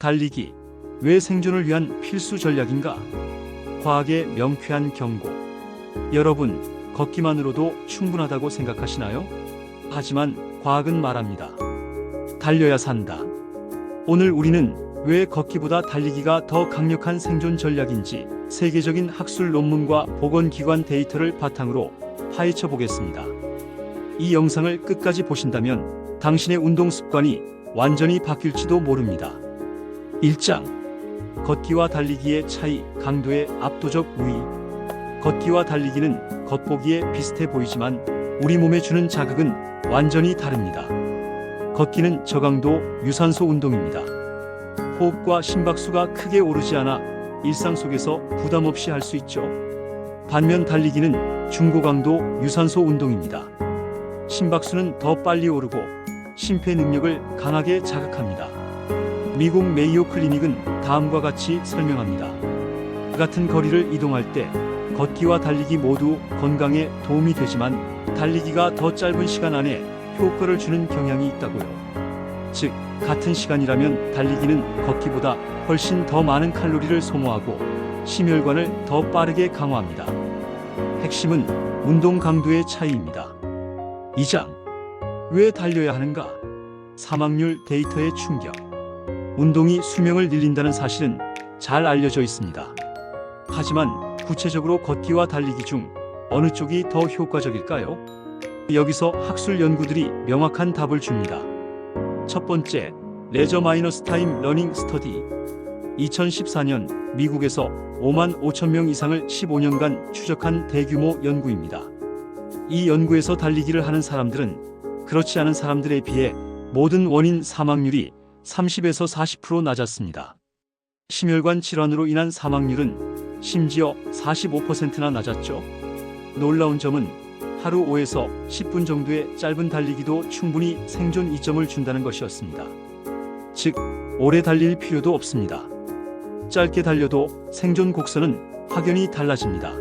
달리기, 왜 생존을 위한 필수 전략인가? 과학의 명쾌한 경고. 여러분, 걷기만으로도 충분하다고 생각하시나요? 하지만 과학은 말합니다. 달려야 산다. 오늘 우리는 왜 걷기보다 달리기가 더 강력한 생존 전략인지 세계적인 학술 논문과 보건기관 데이터를 바탕으로 파헤쳐 보겠습니다. 이 영상을 끝까지 보신다면 당신의 운동 습관이 완전히 바뀔지도 모릅니다. 1장. 걷기와 달리기의 차이, 강도의 압도적 우위. 걷기와 달리기는 겉보기에 비슷해 보이지만 우리 몸에 주는 자극은 완전히 다릅니다. 걷기는 저강도 유산소 운동입니다. 호흡과 심박수가 크게 오르지 않아 일상 속에서 부담 없이 할 수 있죠. 반면 달리기는 중고강도 유산소 운동입니다. 심박수는 더 빨리 오르고 심폐 능력을 강하게 자극합니다. 미국 메이오 클리닉은 다음과 같이 설명합니다. 같은 거리를 이동할 때 걷기와 달리기 모두 건강에 도움이 되지만 달리기가 더 짧은 시간 안에 효과를 주는 경향이 있다고요. 즉, 같은 시간이라면 달리기는 걷기보다 훨씬 더 많은 칼로리를 소모하고 심혈관을 더 빠르게 강화합니다. 핵심은 운동 강도의 차이입니다. 2장. 왜 달려야 하는가? 사망률 데이터의 충격. 운동이 수명을 늘린다는 사실은 잘 알려져 있습니다. 하지만 구체적으로 걷기와 달리기 중 어느 쪽이 더 효과적일까요? 여기서 학술 연구들이 명확한 답을 줍니다. 첫 번째, 레저 마이너스 타임 러닝 스터디. 2014년 미국에서 5만 5천 명 이상을 15년간 추적한 대규모 연구입니다. 이 연구에서 달리기를 하는 사람들은 그렇지 않은 사람들에 비해 모든 원인 사망률이 30에서 40% 낮았습니다. 심혈관 질환으로 인한 사망률은 심지어 45%나 낮았죠. 놀라운 점은 하루 5에서 10분 정도의 짧은 달리기도 충분히 생존 이점을 준다는 것이었습니다. 즉, 오래 달릴 필요도 없습니다. 짧게 달려도 생존 곡선은 확연히 달라집니다.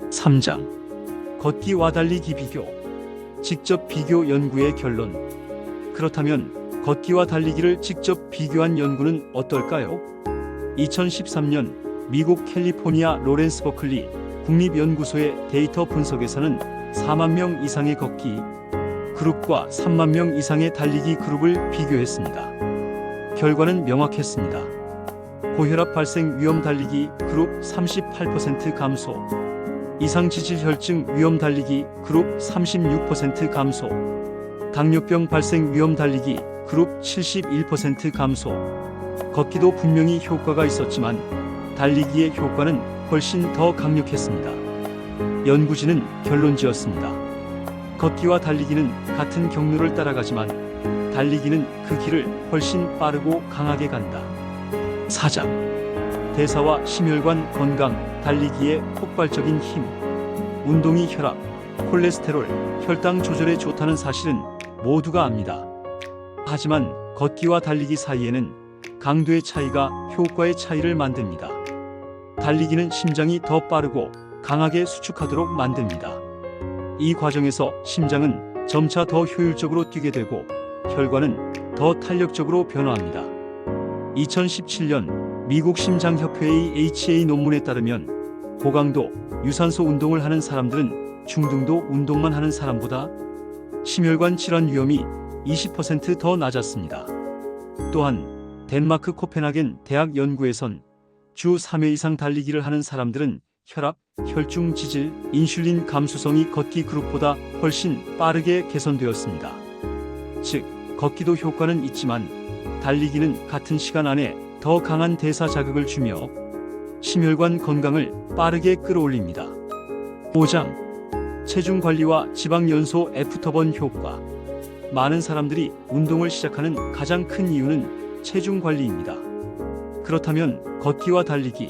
3장. 걷기와 달리기 비교. 직접 비교 연구의 결론. 그렇다면 걷기와 달리기를 직접 비교한 연구는 어떨까요? 2013년 미국 캘리포니아 로렌스 버클리 국립연구소의 데이터 분석에서는 4만 명 이상의 걷기 그룹과 3만 명 이상의 달리기 그룹을 비교했습니다. 결과는 명확했습니다. 고혈압 발생 위험 달리기 그룹 38% 감소, 이상 지질 혈증 위험 달리기 그룹 36% 감소, 당뇨병 발생 위험 달리기 그룹 71% 감소. 걷기도 분명히 효과가 있었지만 달리기의 효과는 훨씬 더 강력했습니다. 연구진은 결론지었습니다. 걷기와 달리기는 같은 경로를 따라가지만 달리기는 그 길을 훨씬 빠르고 강하게 간다. 4장. 대사와 심혈관 건강, 달리기의 폭발적인 힘. 운동이 혈압, 콜레스테롤, 혈당 조절에 좋다는 사실은 모두가 압니다. 하지만 걷기와 달리기 사이에는 강도의 차이가 효과의 차이를 만듭니다. 달리기는 심장이 더 빠르고 강하게 수축하도록 만듭니다. 이 과정에서 심장은 점차 더 효율적으로 뛰게 되고 혈관은 더 탄력적으로 변화합니다. 2017년 미국 심장협회의 HA 논문에 따르면 고강도 유산소 운동을 하는 사람들은 중등도 운동만 하는 사람보다 심혈관 질환 위험이 20% 더 낮았습니다. 또한 덴마크 코펜하겐 대학 연구에선 주 3회 이상 달리기를 하는 사람들은 혈압, 혈중 지질, 인슐린 감수성이 걷기 그룹보다 훨씬 빠르게 개선되었습니다. 즉, 걷기도 효과는 있지만 달리기는 같은 시간 안에 더 강한 대사 자극을 주며 심혈관 건강을 빠르게 끌어올립니다. 5장. 체중 관리와 지방 연소 애프터번 효과. 많은 사람들이 운동을 시작하는 가장 큰 이유는 체중 관리입니다. 그렇다면 걷기와 달리기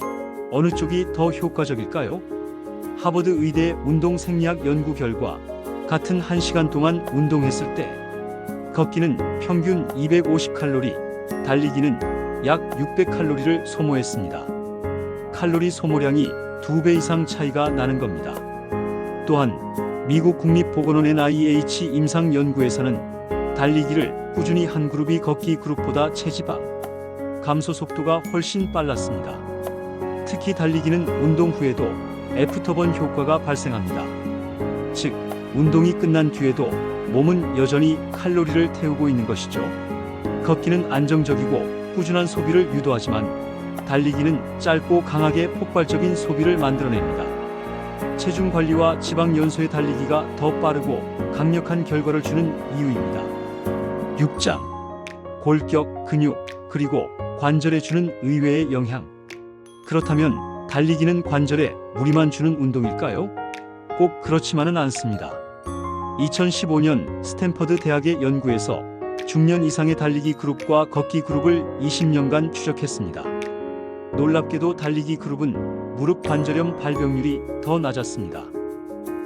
어느 쪽이 더 효과적일까요? 하버드 의대 운동 생리학 연구 결과 같은 1시간 동안 운동했을 때 걷기는 평균 250칼로리, 달리기는 약 600칼로리를 소모했습니다. 칼로리 소모량이 2배 이상 차이가 나는 겁니다. 또한 미국 국립보건원 NIH 임상 연구에서는 달리기를 꾸준히 한 그룹이 걷기 그룹보다 체지방, 감소 속도가 훨씬 빨랐습니다. 특히 달리기는 운동 후에도 애프터번 효과가 발생합니다. 즉, 운동이 끝난 뒤에도 몸은 여전히 칼로리를 태우고 있는 것이죠. 걷기는 안정적이고 꾸준한 소비를 유도하지만 달리기는 짧고 강하게 폭발적인 소비를 만들어냅니다. 체중 관리와 지방 연소의 달리기가 더 빠르고 강력한 결과를 주는 이유입니다. 6장. 골격, 근육, 그리고 관절에 주는 의외의 영향. 그렇다면 달리기는 관절에 무리만 주는 운동일까요? 꼭 그렇지만은 않습니다. 2015년 스탠퍼드 대학의 연구에서 중년 이상의 달리기 그룹과 걷기 그룹을 20년간 추적했습니다. 놀랍게도 달리기 그룹은 무릎 관절염 발병률이 더 낮았습니다.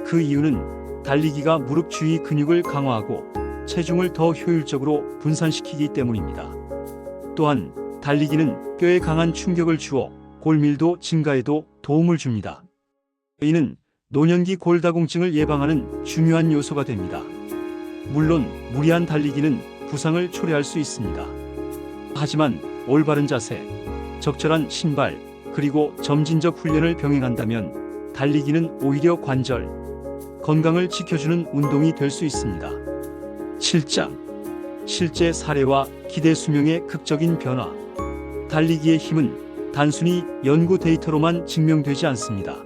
그 이유는 달리기가 무릎 주위 근육을 강화하고 체중을 더 효율적으로 분산시키기 때문입니다. 또한 달리기는 뼈에 강한 충격을 주어 골밀도 증가에도 도움을 줍니다. 이는 노년기 골다공증을 예방하는 중요한 요소가 됩니다. 물론 무리한 달리기는 부상을 초래할 수 있습니다. 하지만 올바른 자세, 적절한 신발, 그리고 점진적 훈련을 병행한다면 달리기는 오히려 관절 건강을 지켜주는 운동이 될 수 있습니다. 7장. 실제 사례와 기대 수명의 극적인 변화. 달리기의 힘은 단순히 연구 데이터로만 증명되지 않습니다.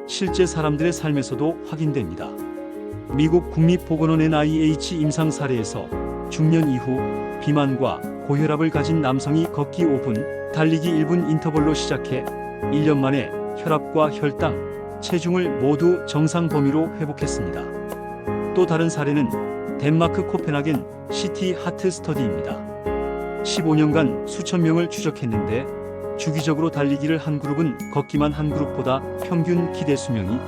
실제 사람들의 삶에서도 확인됩니다. 미국 국립보건원 NIH 임상 사례에서 중년 이후 비만과 고혈압을 가진 남성이 걷기 5분, 달리기 1분 인터벌로 시작해 1년 만에 혈압과 혈당, 체중을 모두 정상 범위로 회복했습니다. 또 다른 사례는 덴마크 코펜하겐 시티 하트 스터디입니다. 15년간 수천 명을 추적했는데 주기적으로 달리기를 한 그룹은 걷기만 한 그룹보다 평균 기대 수명이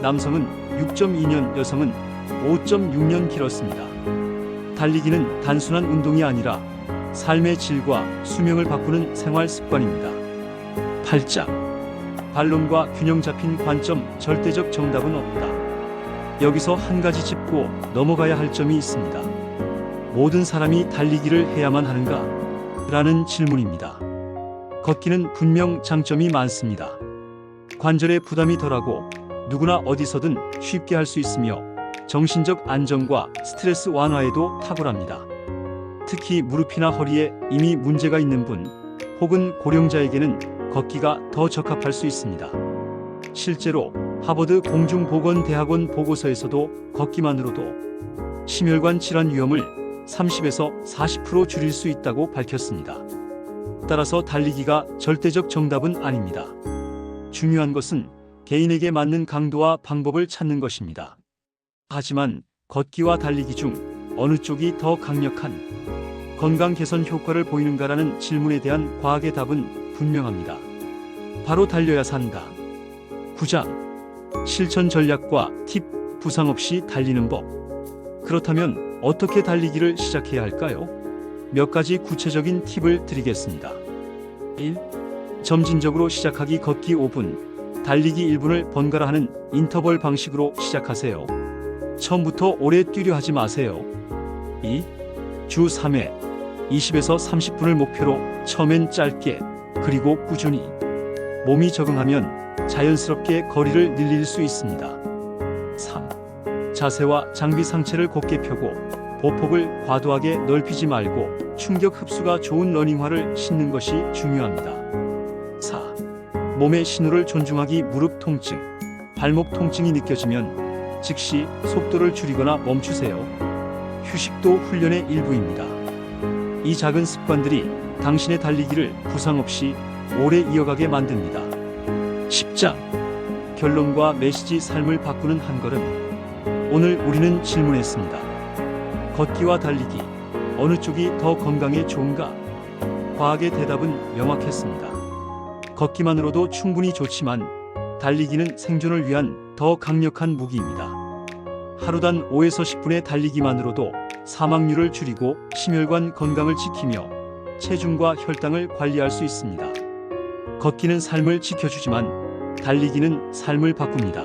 남성은 6.2년, 여성은 5.6년 길었습니다. 달리기는 단순한 운동이 아니라 삶의 질과 수명을 바꾸는 생활 습관입니다. 8장. 반론과 균형 잡힌 관점. 절대적 정답은 없다. 여기서 한 가지 짚고 넘어가야 할 점이 있습니다. 모든 사람이 달리기를 해야만 하는가? 라는 질문입니다. 걷기는 분명 장점이 많습니다. 관절에 부담이 덜하고 누구나 어디서든 쉽게 할 수 있으며 정신적 안정과 스트레스 완화에도 탁월합니다. 특히 무릎이나 허리에 이미 문제가 있는 분 혹은 고령자에게는 걷기가 더 적합할 수 있습니다. 실제로 하버드 공중보건대학원 보고서에서도 걷기만으로도 심혈관 질환 위험을 30에서 40% 줄일 수 있다고 밝혔습니다. 따라서 달리기가 절대적 정답은 아닙니다. 중요한 것은 개인에게 맞는 강도와 방법을 찾는 것입니다. 하지만 걷기와 달리기 중 어느 쪽이 더 강력한 건강 개선 효과를 보이는가라는 질문에 대한 과학의 답은 분명합니다. 바로 달려야 산다. 9장. 실천 전략과 팁. 부상 없이 달리는 법. 그렇다면 어떻게 달리기를 시작해야 할까요? 몇 가지 구체적인 팁을 드리겠습니다. 1. 점진적으로 시작하기. 걷기 5분, 달리기 1분을 번갈아 하는 인터벌 방식으로 시작하세요. 처음부터 오래 뛰려 하지 마세요. 2. 주 3회 20에서 30분을 목표로 처음엔 짧게 그리고 꾸준히 몸이 적응하면 자연스럽게 거리를 늘릴 수 있습니다. 3. 자세와 장비 상체를 곧게 펴고 보폭을 과도하게 넓히지 말고 충격 흡수가 좋은 러닝화를 신는 것이 중요합니다. 4. 몸의 신호를 존중하기. 무릎 통증, 발목 통증이 느껴지면 즉시 속도를 줄이거나 멈추세요. 휴식도 훈련의 일부입니다. 이 작은 습관들이 당신의 달리기를 부상 없이 오래 이어가게 만듭니다. 10장. 결론과 메시지. 삶을 바꾸는 한 걸음. 오늘 우리는 질문했습니다. 걷기와 달리기, 어느 쪽이 더 건강에 좋은가? 과학의 대답은 명확했습니다. 걷기만으로도 충분히 좋지만 달리기는 생존을 위한 더 강력한 무기입니다. 하루단 5에서 10분의 달리기만으로도 사망률을 줄이고 심혈관 건강을 지키며 체중과 혈당을 관리할 수 있습니다. 걷기는 삶을 지켜주지만 달리기는 삶을 바꿉니다.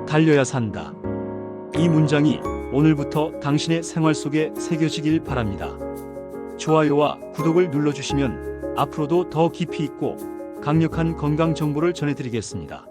달려야 산다. 이 문장이 오늘부터 당신의 생활 속에 새겨지길 바랍니다. 좋아요와 구독을 눌러주시면 앞으로도 더 깊이 있고 강력한 건강 정보를 전해드리겠습니다.